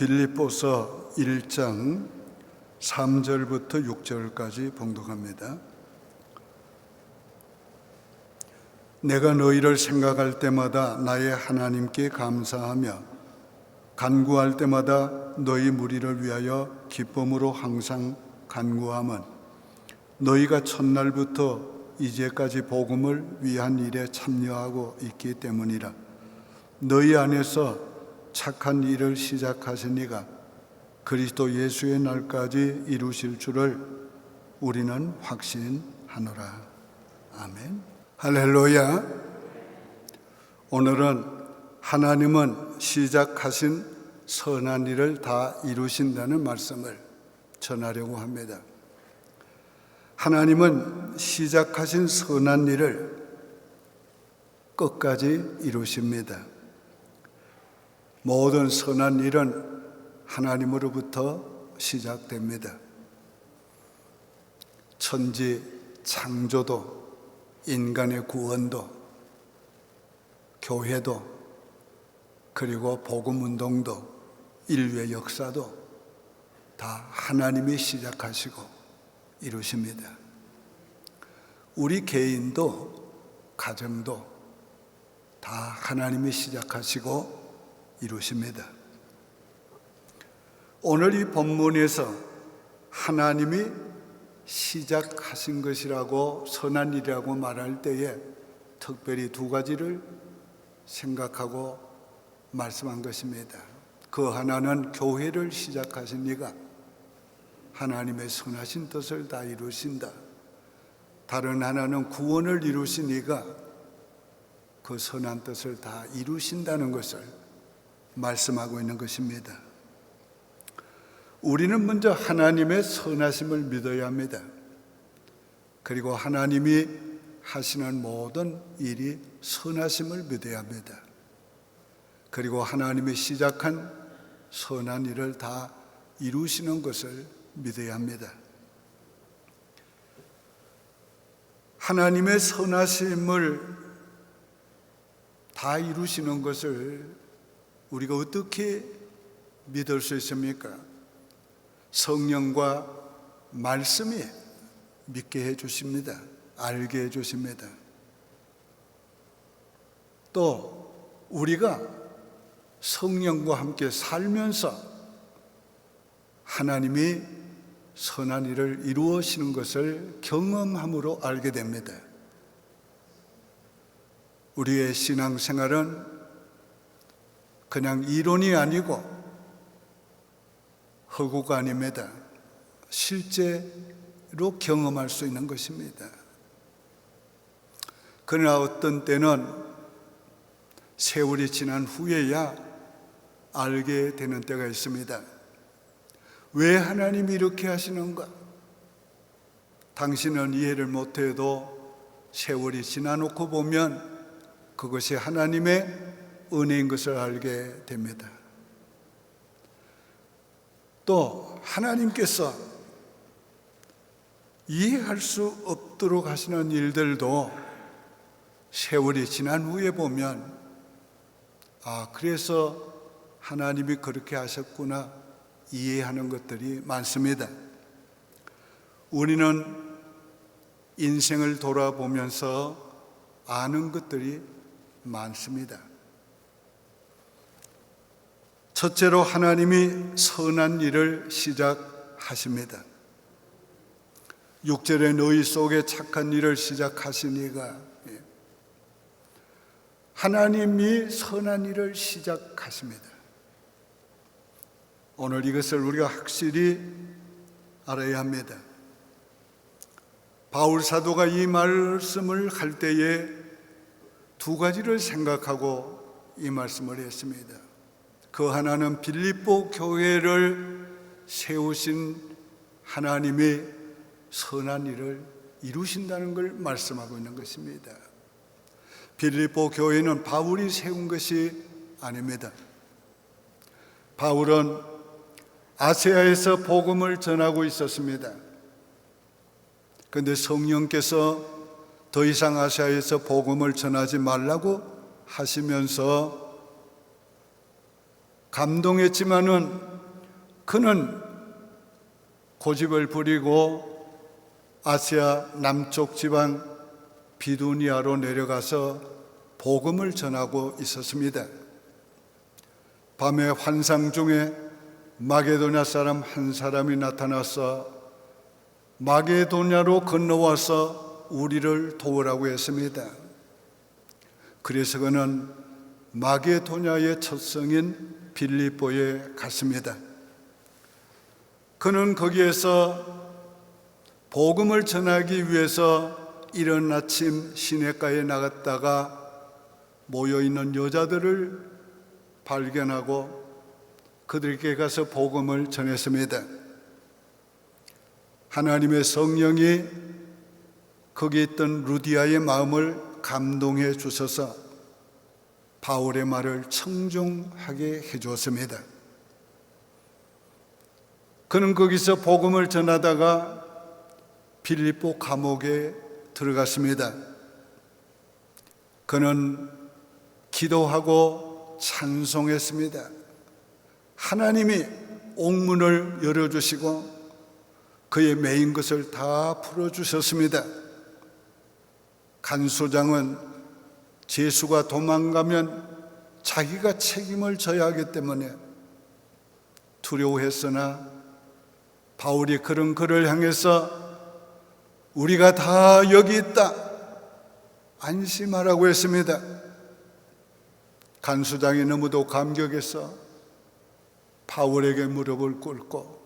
빌립보서 1장 3절부터 6절까지 봉독합니다. 내가 너희를 생각할 때마다 나의 하나님께 감사하며 간구할 때마다 너희 무리를 위하여 기쁨으로 항상 간구함은 너희가 첫날부터 이제까지 복음을 위한 일에 참여하고 있기 때문이라. 너희 안에서 착한 일을 시작하신 이가 그리스도 예수의 날까지 이루실 줄을 우리는 확신하노라. 아멘. 할렐루야. 오늘은 하나님은 시작하신 선한 일을 다 이루신다는 말씀을 전하려고 합니다. 하나님은 시작하신 선한 일을 끝까지 이루십니다. 모든 선한 일은 하나님으로부터 시작됩니다. 천지 창조도, 인간의 구원도, 교회도, 그리고 복음운동도, 인류의 역사도 다 하나님이 시작하시고 이루십니다. 우리 개인도, 가정도 다 하나님이 시작하시고 이루십니다. 오늘 이 본문에서 하나님이 시작하신 것이라고, 선한 일이라고 말할 때에 특별히 두 가지를 생각하고 말씀한 것입니다. 그 하나는 교회를 시작하신 이가 하나님의 선하신 뜻을 다 이루신다. 다른 하나는 구원을 이루신 이가 그 선한 뜻을 다 이루신다는 것을 말씀하고 있는 것입니다. 우리는 먼저 하나님의 선하심을 믿어야 합니다. 그리고 하나님이 하시는 모든 일이 선하심을 믿어야 합니다. 그리고 하나님이 시작한 선한 일을 다 이루시는 것을 믿어야 합니다. 하나님의 선하심을 다 이루시는 것을 우리가 어떻게 믿을 수 있습니까? 성령과 말씀이 믿게 해주십니다. 알게 해주십니다. 또 우리가 성령과 함께 살면서 하나님이 선한 일을 이루시는 것을 경험함으로 알게 됩니다. 우리의 신앙생활은 그냥 이론이 아니고 허구가 아닙니다. 실제로 경험할 수 있는 것입니다. 그러나 어떤 때는 세월이 지난 후에야 알게 되는 때가 있습니다. 왜 하나님이 이렇게 하시는가? 당신은 이해를 못해도 세월이 지나놓고 보면 그것이 하나님의 은혜인 것을 알게 됩니다. 또 하나님께서 이해할 수 없도록 하시는 일들도 세월이 지난 후에 보면 그래서 하나님이 그렇게 하셨구나 이해하는 것들이 많습니다. 우리는 인생을 돌아보면서 아는 것들이 많습니다. 첫째로 하나님이 선한 일을 시작하십니다. 6절에 너희 속에 착한 일을 시작하시니가, 하나님이 선한 일을 시작하십니다. 오늘 이것을 우리가 확실히 알아야 합니다. 바울 사도가 이 말씀을 할 때에 두 가지를 생각하고 이 말씀을 했습니다. 그 하나는 빌립보 교회를 세우신 하나님이 선한 일을 이루신다는 걸 말씀하고 있는 것입니다. 빌립보 교회는 바울이 세운 것이 아닙니다. 바울은 아시아에서 복음을 전하고 있었습니다. 그런데 성령께서 더 이상 아시아에서 복음을 전하지 말라고 하시면서 감동했지만은 그는 고집을 부리고 아시아 남쪽 지방 비두니아로 내려가서 복음을 전하고 있었습니다. 밤에 환상 중에 마게도냐 사람 한 사람이 나타나서 마게도냐로 건너와서 우리를 도우라고 했습니다. 그래서 그는 마게도냐의 첫 성인 빌립보에 갔습니다. 그는 거기에서 복음을 전하기 위해서 이른 아침 시내가에 나갔다가 모여있는 여자들을 발견하고 그들에게 가서 복음을 전했습니다. 하나님의 성령이 거기 있던 루디아의 마음을 감동해 주셔서 바울의 말을 청중하게 해주었습니다. 그는 거기서 복음을 전하다가 빌립보 감옥에 들어갔습니다. 그는 기도하고 찬송했습니다. 하나님이 옥문을 열어주시고 그의 매인 것을 다 풀어주셨습니다. 간수장은 제수가 도망가면 자기가 책임을 져야 하기 때문에 두려워했으나 바울이 그런 그를 향해서 우리가 다 여기 있다, 안심하라고 했습니다. 간수장이 너무도 감격해서 바울에게 무릎을 꿇고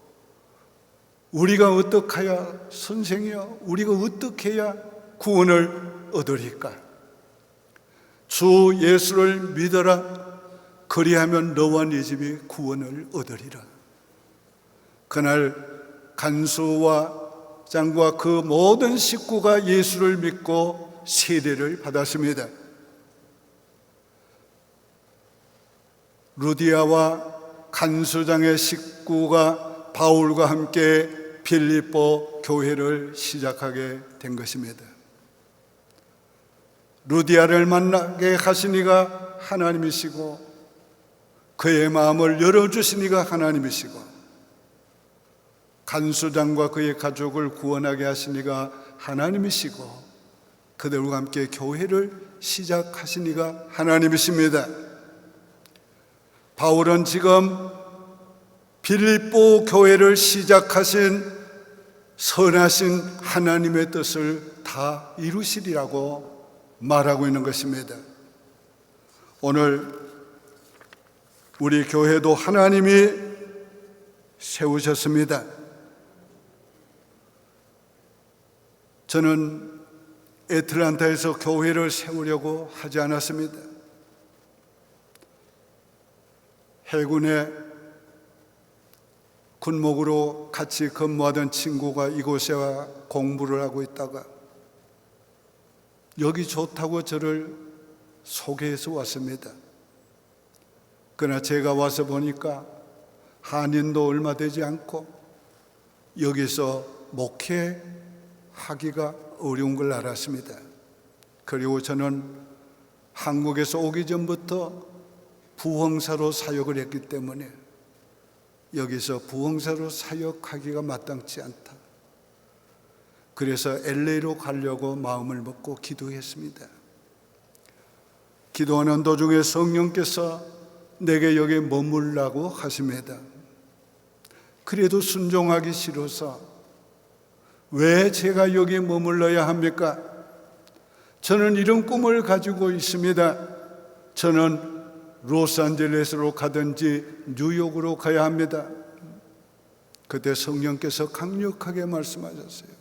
우리가 어떻게 해야, 선생이여, 우리가 어떻게 해야 구원을 얻으리까? 주 예수를 믿어라. 그리하면 너와 네 집이 구원을 얻으리라. 그날 간수와 장과 그 모든 식구가 예수를 믿고 세례를 받았습니다. 루디아와 간수장의 식구가 바울과 함께 빌립보 교회를 시작하게 된 것입니다. 루디아를 만나게 하신 이가 하나님이시고 그의 마음을 열어주신 이가 하나님이시고 간수장과 그의 가족을 구원하게 하신 이가 하나님이시고 그들과 함께 교회를 시작하신 이가 하나님이십니다. 바울은 지금 빌립보 교회를 시작하신 선하신 하나님의 뜻을 다 이루시리라고 말하고 있는 것입니다. 오늘 우리 교회도 하나님이 세우셨습니다. 저는 애틀란타에서 교회를 세우려고 하지 않았습니다. 해군에 군목으로 같이 근무하던 친구가 이곳에 와 공부를 하고 있다가 여기 좋다고 저를 소개해서 왔습니다. 그러나 제가 와서 보니까 한인도 얼마 되지 않고 여기서 목회하기가 어려운 걸 알았습니다. 그리고 저는 한국에서 오기 전부터 부흥사로 사역을 했기 때문에 여기서 부흥사로 사역하기가 마땅치 않다. 그래서 LA로 가려고 마음을 먹고 기도했습니다. 기도하는 도중에 성령께서 내게 여기 머물라고 하십니다. 그래도 순종하기 싫어서 왜 제가 여기 머물러야 합니까? 저는 이런 꿈을 가지고 있습니다. 저는 로스앤젤레스로 가든지 뉴욕으로 가야 합니다. 그때 성령께서 강력하게 말씀하셨어요.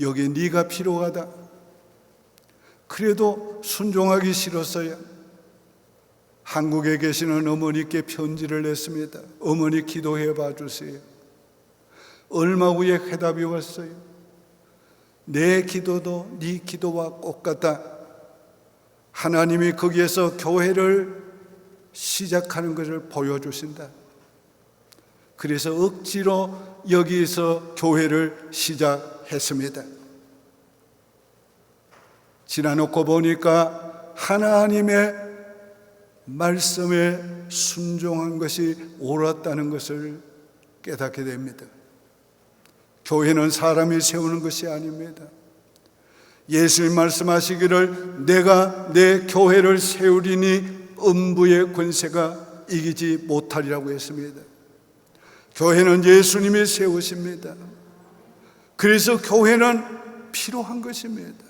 여기 네가 필요하다. 그래도 순종하기 싫었어요. 한국에 계시는 어머니께 편지를 냈습니다. 어머니 기도해 봐 주세요. 얼마 후에 해답이 왔어요. 내 기도도 네 기도와 똑같다. 하나님이 거기에서 교회를 시작하는 것을 보여주신다. 그래서 억지로 여기서 교회를 시작했습니다. 지나놓고 보니까 하나님의 말씀에 순종한 것이 옳았다는 것을 깨닫게 됩니다. 교회는 사람이 세우는 것이 아닙니다. 예수님 말씀하시기를 내가 내 교회를 세우리니 음부의 권세가 이기지 못하리라고 했습니다. 교회는 예수님이 세우십니다. 그래서 교회는 필요한 것입니다.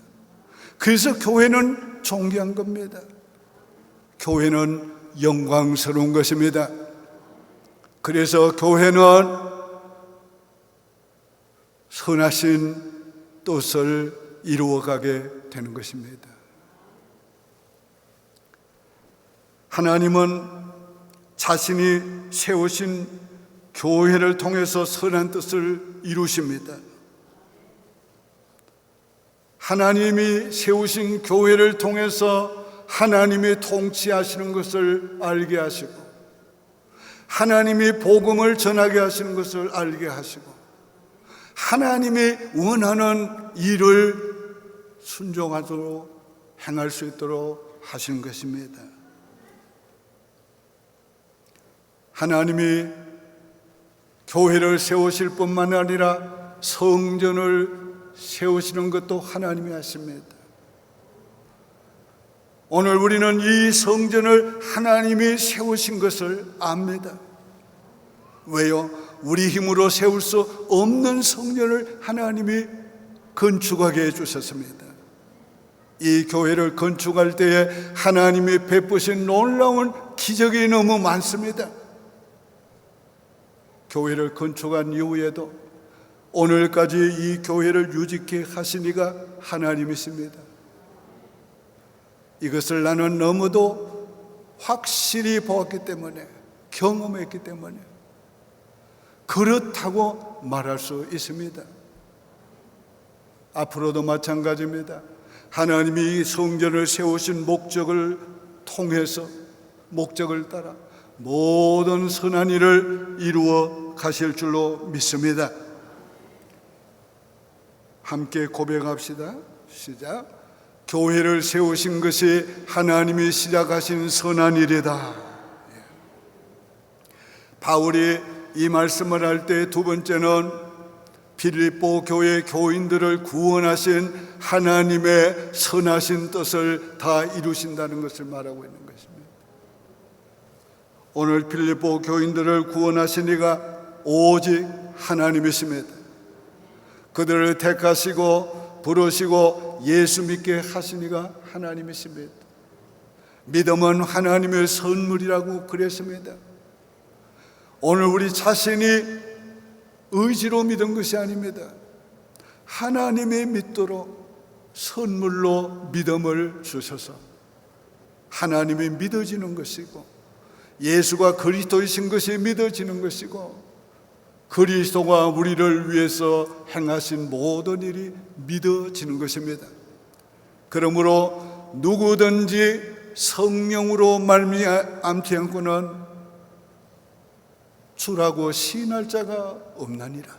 그래서 교회는 존귀한 겁니다. 교회는 영광스러운 것입니다. 그래서 교회는 선하신 뜻을 이루어가게 되는 것입니다. 하나님은 자신이 세우신 교회를 통해서 선한 뜻을 이루십니다. 하나님이 세우신 교회를 통해서 하나님이 통치하시는 것을 알게 하시고, 하나님이 복음을 전하게 하시는 것을 알게 하시고, 하나님이 원하는 일을 순종하도록 행할 수 있도록 하시는 것입니다. 하나님이 교회를 세우실 뿐만 아니라 성전을 세우시는 것도 하나님이 하십니다. 오늘 우리는 이 성전을 하나님이 세우신 것을 압니다. 왜요? 우리 힘으로 세울 수 없는 성전을 하나님이 건축하게 해주셨습니다. 이 교회를 건축할 때에 하나님이 베푸신 놀라운 기적이 너무 많습니다. 교회를 건축한 이후에도 오늘까지 이 교회를 유지케 하신 이가 하나님이십니다. 이것을 나는 너무도 확실히 보았기 때문에, 경험했기 때문에 그렇다고 말할 수 있습니다. 앞으로도 마찬가지입니다. 하나님이 이 성전을 세우신 목적을 통해서, 목적을 따라 모든 선한 일을 이루어 가실 줄로 믿습니다. 함께 고백합시다. 시작. 교회를 세우신 것이 하나님이 시작하신 선한 일이다. 바울이 이 말씀을 할 때 두 번째는 빌립보 교회 교인들을 구원하신 하나님의 선하신 뜻을 다 이루신다는 것을 말하고 있는 것입니다. 오늘 빌립보 교인들을 구원하신 이가 오직 하나님이십니다. 그들을 택하시고 부르시고 예수 믿게 하신 이가 하나님이십니다. 믿음은 하나님의 선물이라고 그랬습니다. 오늘 우리 자신이 의지로 믿은 것이 아닙니다. 하나님이 믿도록 선물로 믿음을 주셔서 하나님이 믿어지는 것이고, 예수가 그리스도이신 것이 믿어지는 것이고, 그리스도가 우리를 위해서 행하신 모든 일이 믿어지는 것입니다. 그러므로 누구든지 성령으로 말미암지 않고는 주라고 시인할 자가 없나니라.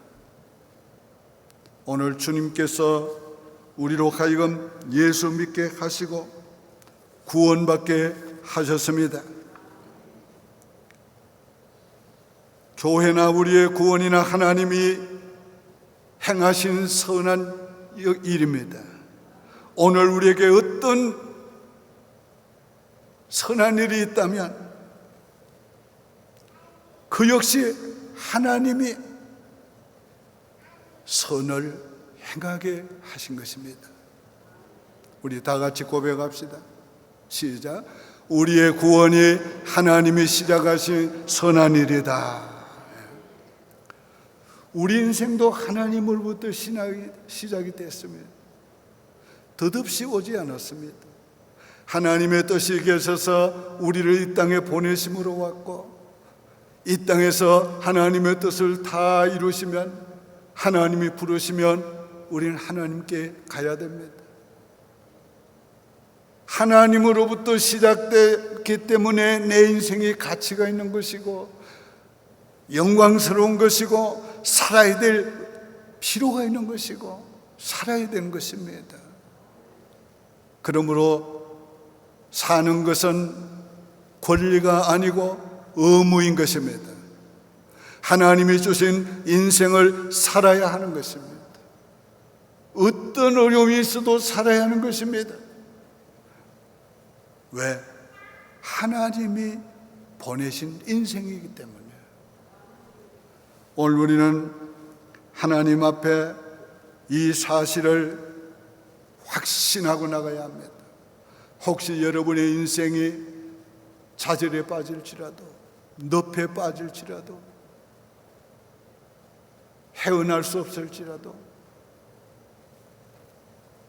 오늘 주님께서 우리로 하여금 예수 믿게 하시고 구원받게 하셨습니다. 교회나 우리의 구원이나 하나님이 행하신 선한 일입니다. 오늘 우리에게 어떤 선한 일이 있다면 그 역시 하나님이 선을 행하게 하신 것입니다. 우리 다 같이 고백합시다. 시작. 우리의 구원이 하나님이 시작하신 선한 일이다. 우리 인생도 하나님으로부터 시작이 됐습니다. 덧없이 오지 않았습니다. 하나님의 뜻이 계셔서 우리를 이 땅에 보내심으로 왔고, 이 땅에서 하나님의 뜻을 다 이루시면, 하나님이 부르시면 우리는 하나님께 가야 됩니다. 하나님으로부터 시작됐기 때문에 내 인생이 가치가 있는 것이고 영광스러운 것이고 살아야 될 필요가 있는 것이고 살아야 되는 것입니다. 그러므로 사는 것은 권리가 아니고 의무인 것입니다. 하나님이 주신 인생을 살아야 하는 것입니다. 어떤 어려움이 있어도 살아야 하는 것입니다. 왜? 하나님이 보내신 인생이기 때문에. 오늘 우리는 하나님 앞에 이 사실을 확신하고 나가야 합니다. 혹시 여러분의 인생이 좌절에 빠질지라도, 늪에 빠질지라도, 헤어날 수 없을지라도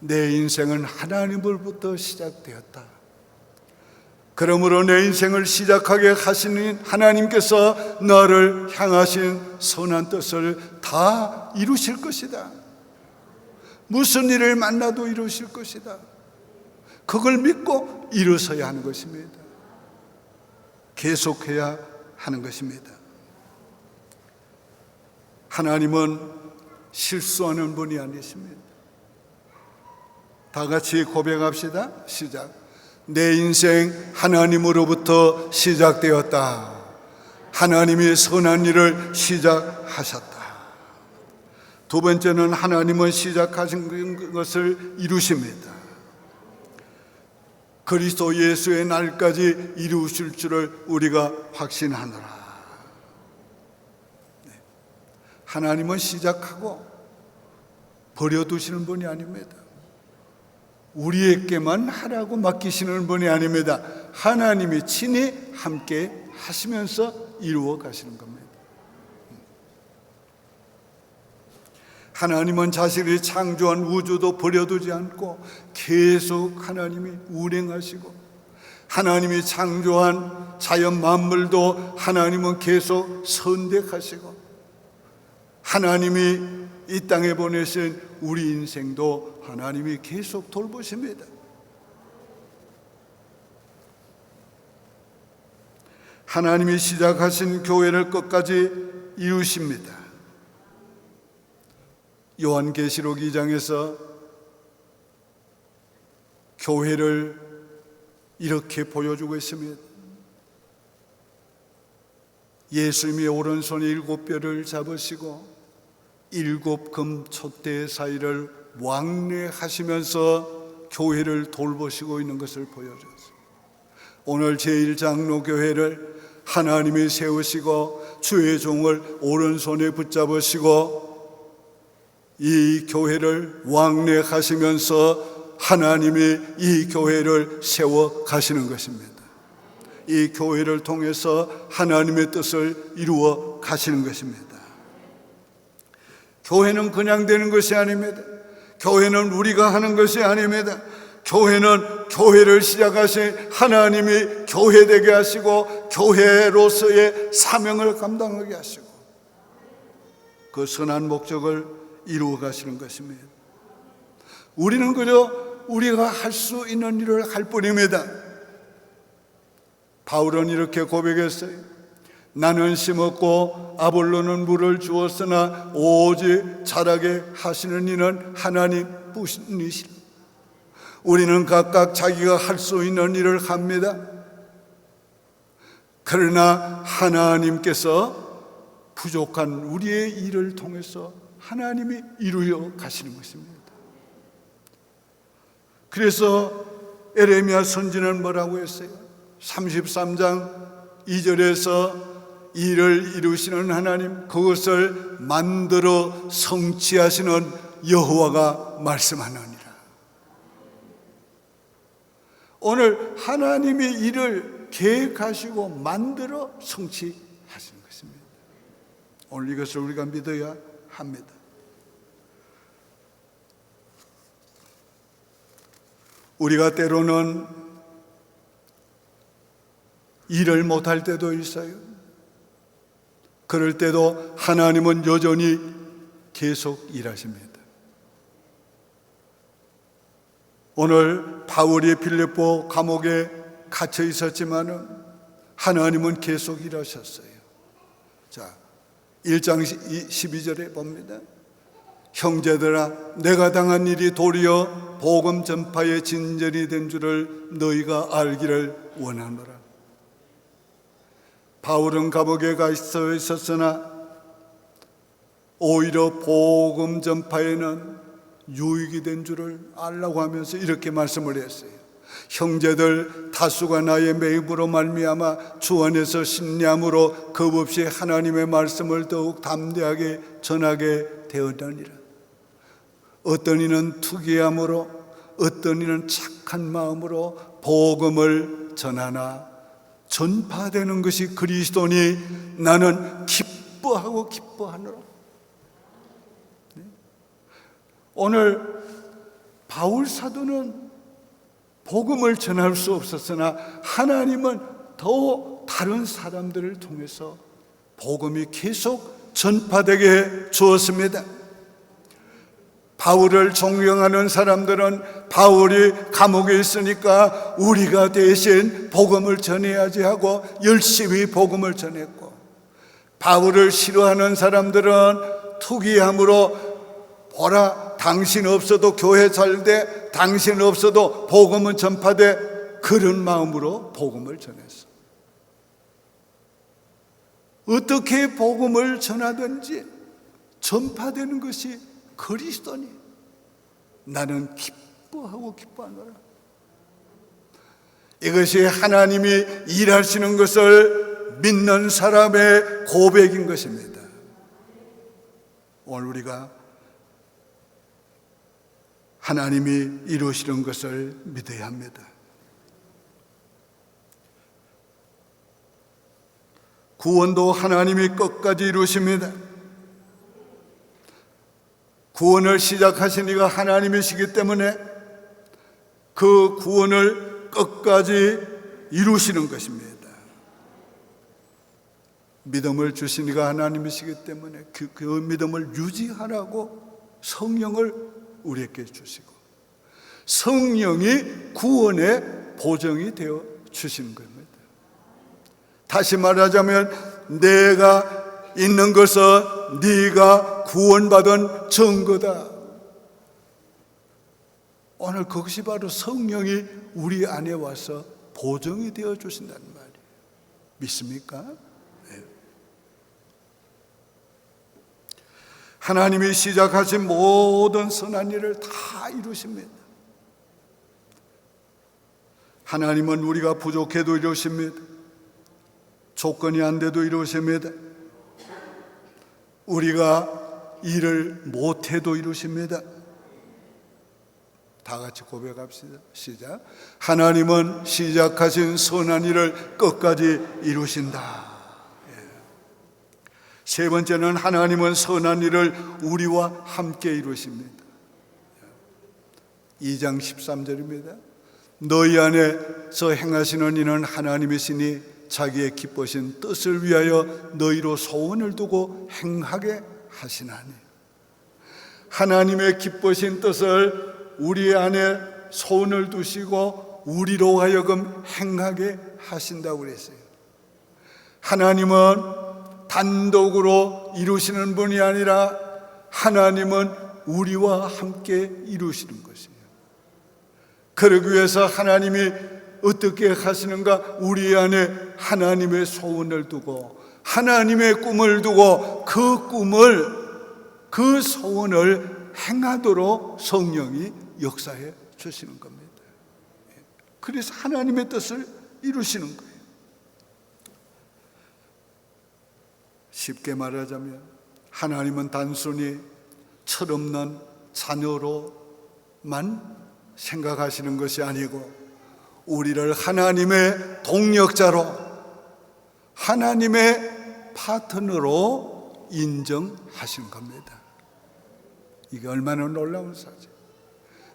내 인생은 하나님으로부터 시작되었다. 그러므로 내 인생을 시작하게 하시는 하나님께서 너를 향하신 선한 뜻을 다 이루실 것이다. 무슨 일을 만나도 이루실 것이다. 그걸 믿고 일어서야 하는 것입니다. 계속해야 하는 것입니다. 하나님은 실수하는 분이 아니십니다. 다 같이 고백합시다. 시작. 내 인생 하나님으로부터 시작되었다. 하나님이 선한 일을 시작하셨다. 두 번째는 하나님은 시작하신 것을 이루십니다. 그리스도 예수의 날까지 이루실 줄을 우리가 확신하노라. 하나님은 시작하고 버려두시는 분이 아닙니다. 우리에게만 하라고 맡기시는 분이 아닙니다. 하나님이 친히 함께 하시면서 이루어 가시는 겁니다. 하나님은 자신이 창조한 우주도 버려두지 않고 계속 하나님이 운행하시고, 하나님이 창조한 자연 만물도 하나님은 계속 선택하시고, 하나님이 이 땅에 보내신 우리 인생도 하나님이 계속 돌보십니다. 하나님이 시작하신 교회를 끝까지 이루십니다. 요한계시록 2장에서 교회를 이렇게 보여주고 있습니다. 예수님이 오른손에 7뼈를 잡으시고 7 금 촛대 사이를 왕래하시면서 교회를 돌보시고 있는 것을 보여줬습니다. 오늘 제1장로교회를 하나님이 세우시고 주의 종을 오른손에 붙잡으시고 이 교회를 왕래하시면서 하나님이 이 교회를 세워 가시는 것입니다. 이 교회를 통해서 하나님의 뜻을 이루어 가시는 것입니다. 교회는 그냥 되는 것이 아닙니다. 교회는 우리가 하는 것이 아닙니다. 교회는 교회를 시작하신 하나님이 교회되게 하시고 교회로서의 사명을 감당하게 하시고 그 선한 목적을 이루어 가시는 것입니다. 우리는 그저 우리가 할 수 있는 일을 할 뿐입니다. 바울은 이렇게 고백했어요. 나는 심었고 아볼로는 물을 주었으나 오직 자라게 하시는 이는 하나님 뿐이시라. 우리는 각각 자기가 할 수 있는 일을 합니다. 그러나 하나님께서 부족한 우리의 일을 통해서 하나님이 이루어 가시는 것입니다. 그래서 에레미야 선지는 뭐라고 했어요? 33장 2절에서 일을 이루시는 하나님, 그것을 만들어 성취하시는 여호와가 말씀하느니라. 오늘 하나님이 일을 계획하시고 만들어 성취하시는 것입니다. 오늘 이것을 우리가 믿어야 합니다. 우리가 때로는 일을 못할 때도 있어요. 그럴 때도 하나님은 여전히 계속 일하십니다. 오늘 바울이 빌립보 감옥에 갇혀 있었지만은 하나님은 계속 일하셨어요. 자, 1장 12절에 봅니다. 형제들아, 내가 당한 일이 도리어 복음 전파의 진전이 된 줄을 너희가 알기를 원하노라. 바울은 감옥에 가 있었으나 오히려 복음 전파에는 유익이 된 줄을 알라고 하면서 이렇게 말씀을 했어요. 형제들, 다수가 나의 매입으로 말미암아 주 안에서 신뢰함으로 겁없이 하나님의 말씀을 더욱 담대하게 전하게 되었느니라. 어떤 이는 투기함으로, 어떤 이는 착한 마음으로 복음을 전하나 전파되는 것이 그리스도니 나는 기뻐하노라. 오늘 바울 사도는 복음을 전할 수 없었으나 하나님은 더 다른 사람들을 통해서 복음이 계속 전파되게 해 주었습니다. 바울을 존경하는 사람들은 바울이 감옥에 있으니까 우리가 대신 복음을 전해야지 하고 열심히 복음을 전했고, 바울을 싫어하는 사람들은 투기함으로 보라, 당신 없어도 교회 잘 돼, 당신 없어도 복음은 전파돼, 그런 마음으로 복음을 전했어. 어떻게 복음을 전하든지 전파되는 것이 그리스도니 나는 기뻐하노라. 이것이 하나님이 일하시는 것을 믿는 사람의 고백인 것입니다. 오늘 우리가 하나님이 이루시는 것을 믿어야 합니다. 구원도 하나님이 끝까지 이루십니다. 구원을 시작하신 이가 하나님이시기 때문에 그 구원을 끝까지 이루시는 것입니다. 믿음을 주신 이가 하나님이시기 때문에 그 믿음을 유지하라고 성령을 우리에게 주시고, 성령이 구원의 보정이 되어 주시는 겁니다. 다시 말하자면 내가 있는 것은 네가 구원받은 증거다. 오늘 그것이 바로 성령이 우리 안에 와서 보정이 되어 주신다는 말이에요. 믿습니까? 네. 하나님이 시작하신 모든 선한 일을 다 이루십니다. 하나님은 우리가 부족해도 이루십니다. 조건이 안 돼도 이루십니다. 우리가 일을 못해도 이루십니다. 다 같이 고백합시다. 시작. 하나님은 시작하신 선한 일을 끝까지 이루신다. 세 번째는 하나님은 선한 일을 우리와 함께 이루십니다. 2장 13절입니다. 너희 안에서 행하시는 이는 하나님이시니 자기의 기쁘신 뜻을 위하여 너희로 소원을 두고 행하게 하시나니. 하나님의 기쁘신 뜻을 우리 안에 소원을 두시고 우리로 하여금 행하게 하신다고 그랬어요. 하나님은 단독으로 이루시는 분이 아니라 하나님은 우리와 함께 이루시는 것이에요. 그러기 위해서 하나님이 어떻게 하시는가? 우리 안에 하나님의 소원을 두고 하나님의 꿈을 두고 그 소원을 행하도록 성령이 역사해 주시는 겁니다. 그래서 하나님의 뜻을 이루시는 거예요. 쉽게 말하자면 하나님은 단순히 철없는 자녀로만 생각하시는 것이 아니고 우리를 하나님의 동력자로, 하나님의 파트너로 인정하신 겁니다. 이게 얼마나 놀라운 사실.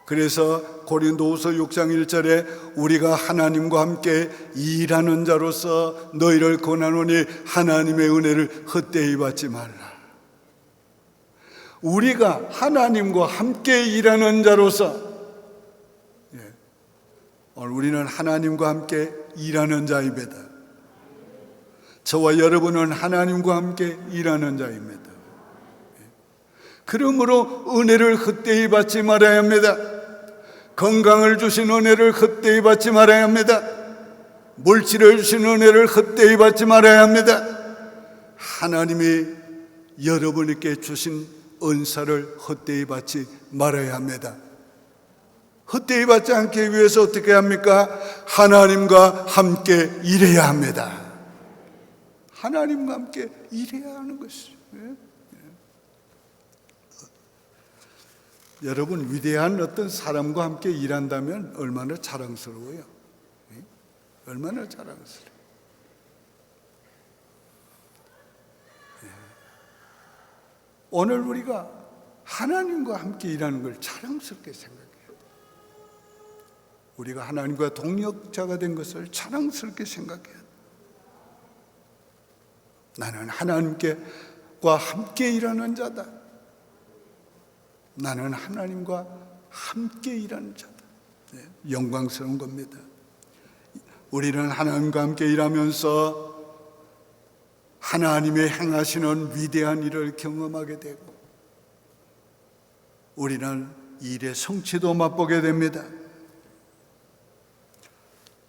그래서 고린도후서 6장 1절에 우리가 하나님과 함께 일하는 자로서 너희를 권하노니 하나님의 은혜를 헛되이 받지 말라. 우리가 하나님과 함께 일하는 자로서, 오늘 우리는 하나님과 함께 일하는 자입니다. 저와 여러분은 하나님과 함께 일하는 자입니다. 그러므로 은혜를 헛되이 받지 말아야 합니다. 건강을 주신 은혜를 헛되이 받지 말아야 합니다. 물질을 주신 은혜를 헛되이 받지 말아야 합니다. 하나님이 여러분에게 주신 은사를 헛되이 받지 말아야 합니다. 헛되이 받지 않기 위해서 어떻게 합니까? 하나님과 함께 일해야 합니다. 하나님과 함께 일해야 하는 것이죠. 여러분, 위대한 어떤 사람과 함께 일한다면 얼마나 자랑스러워요. 얼마나 자랑스러워요. 오늘 우리가 하나님과 함께 일하는 걸 자랑스럽게 생각해요. 우리가 하나님과 동역자가 된 것을 자랑스럽게 생각해요. 나는 하나님과 함께 일하는 자다. 나는 하나님과 함께 일하는 자다. 영광스러운 겁니다. 우리는 하나님과 함께 일하면서 하나님의 행하시는 위대한 일을 경험하게 되고 우리는 일의 성취도 맛보게 됩니다.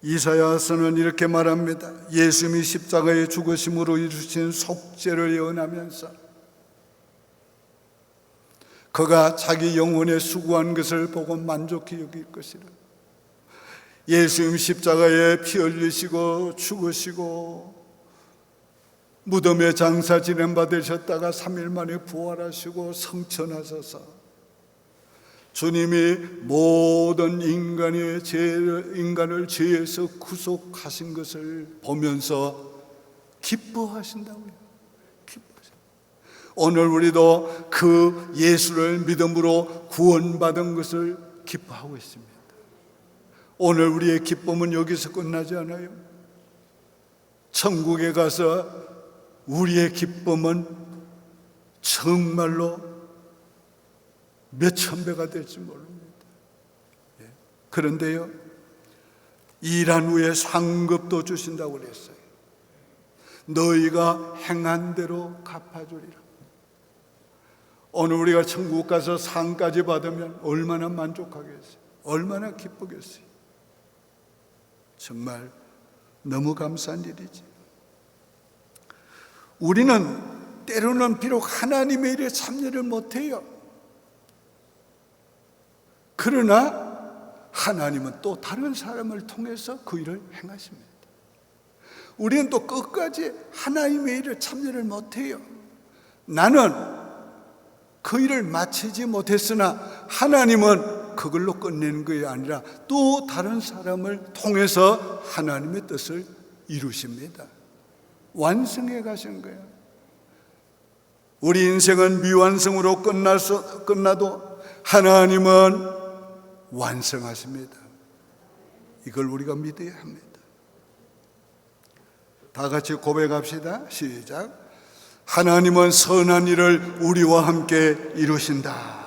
이사야서는 이렇게 말합니다. 예수님이 십자가의 죽으심으로 이루신 속죄를 예언하면서 그가 자기 영혼에 수고한 것을 보고 만족히 여길 것이라. 예수님 십자가에 피 흘리시고 죽으시고 무덤에 장사 지냄 받으셨다가 3일 만에 부활하시고 성천하셔서 주님이 모든 인간을 죄에서 구속하신 것을 보면서 기뻐하신다고요. 오늘 우리도 그 예수를 믿음으로 구원받은 것을 기뻐하고 있습니다. 오늘 우리의 기쁨은 여기서 끝나지 않아요. 천국에 가서 우리의 기쁨은 정말로 몇천 배가 될지 모릅니다. 그런데요, 일한 후에 상급도 주신다고 그랬어요. 너희가 행한 대로 갚아주리라. 오늘 우리가 천국 가서 상까지 받으면 얼마나 만족하겠어요? 얼마나 기쁘겠어요? 정말 너무 감사한 일이지. 우리는 때로는 비록 하나님의 일에 참여를 못해요. 그러나 하나님은 또 다른 사람을 통해서 그 일을 행하십니다. 우리는 또 끝까지 하나님의 일에 참여를 못해요. 나는 그 일을 마치지 못했으나 하나님은 그걸로 끝내는 것이 아니라 또 다른 사람을 통해서 하나님의 뜻을 이루십니다. 완성해 가시는 거예요. 우리 인생은 미완성으로 끝나도 하나님은 완성하십니다. 이걸 우리가 믿어야 합니다. 다 같이 고백합시다. 시작. 하나님은 선한 일을 우리와 함께 이루신다.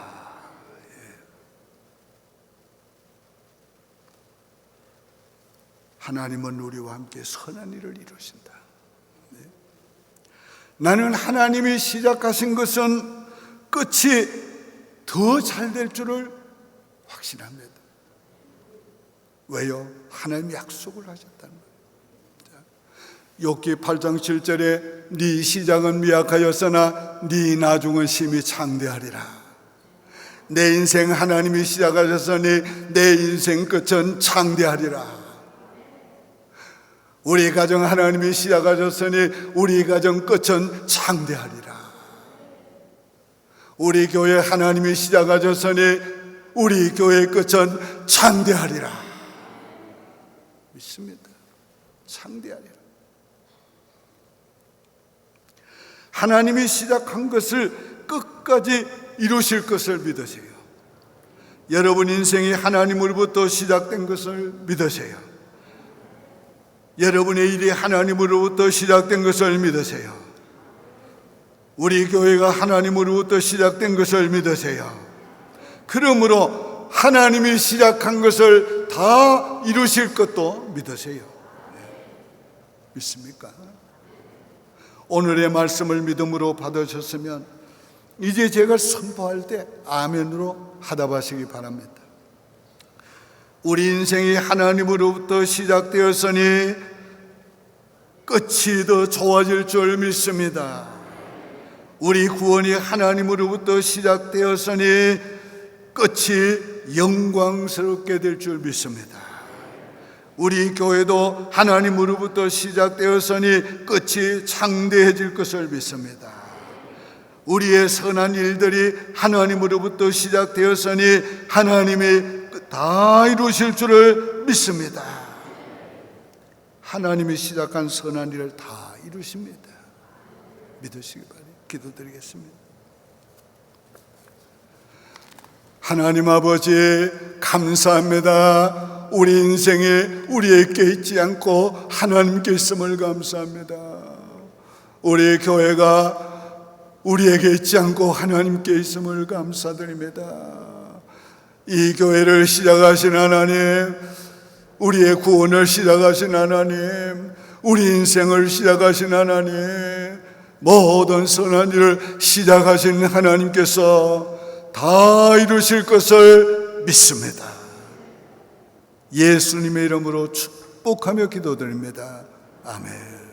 하나님은 우리와 함께 선한 일을 이루신다. 나는 하나님이 시작하신 것은 끝이 더 잘 될 줄을 확신합니다. 왜요? 하나님이 약속을 하셨다는 거예요. 욥기 8장 7절에 네 시작은 미약하였으나 네 나중은 심히 창대하리라. 내 인생 하나님이 시작하셨으니 내 인생 끝은 창대하리라. 우리 가정 하나님이 시작하셨으니 우리 가정 끝은 창대하리라. 우리 교회 하나님이 시작하셨으니 우리 교회의 끝은 창대하리라. 믿습니다. 창대하리라. 하나님이 시작한 것을 끝까지 이루실 것을 믿으세요. 여러분 인생이 하나님으로부터 시작된 것을 믿으세요. 여러분의 일이 하나님으로부터 시작된 것을 믿으세요. 우리 교회가 하나님으로부터 시작된 것을 믿으세요. 그러므로 하나님이 시작한 것을 다 이루실 것도 믿으세요. 믿습니까? 오늘의 말씀을 믿음으로 받으셨으면 이제 제가 선포할 때 아멘으로 하답하시기 바랍니다. 우리 인생이 하나님으로부터 시작되었으니 끝이 더 좋아질 줄 믿습니다. 우리 구원이 하나님으로부터 시작되었으니 끝이 영광스럽게 될 줄 믿습니다. 우리 교회도 하나님으로부터 시작되었으니 끝이 창대해질 것을 믿습니다. 우리의 선한 일들이 하나님으로부터 시작되었으니 하나님이 다 이루실 줄을 믿습니다. 하나님이 시작한 선한 일을 다 이루십니다. 믿으시기 바랍니다. 기도드리겠습니다. 하나님 아버지, 감사합니다. 우리 인생에 우리에게 있지 않고 하나님께 있음을 감사합니다. 우리 교회가 우리에게 있지 않고 하나님께 있음을 감사드립니다. 이 교회를 시작하신 하나님, 우리의 구원을 시작하신 하나님, 우리 인생을 시작하신 하나님, 모든 선한 일을 시작하신 하나님께서 다 이루실 것을 믿습니다. 예수님의 이름으로 축복하며 기도드립니다. 아멘.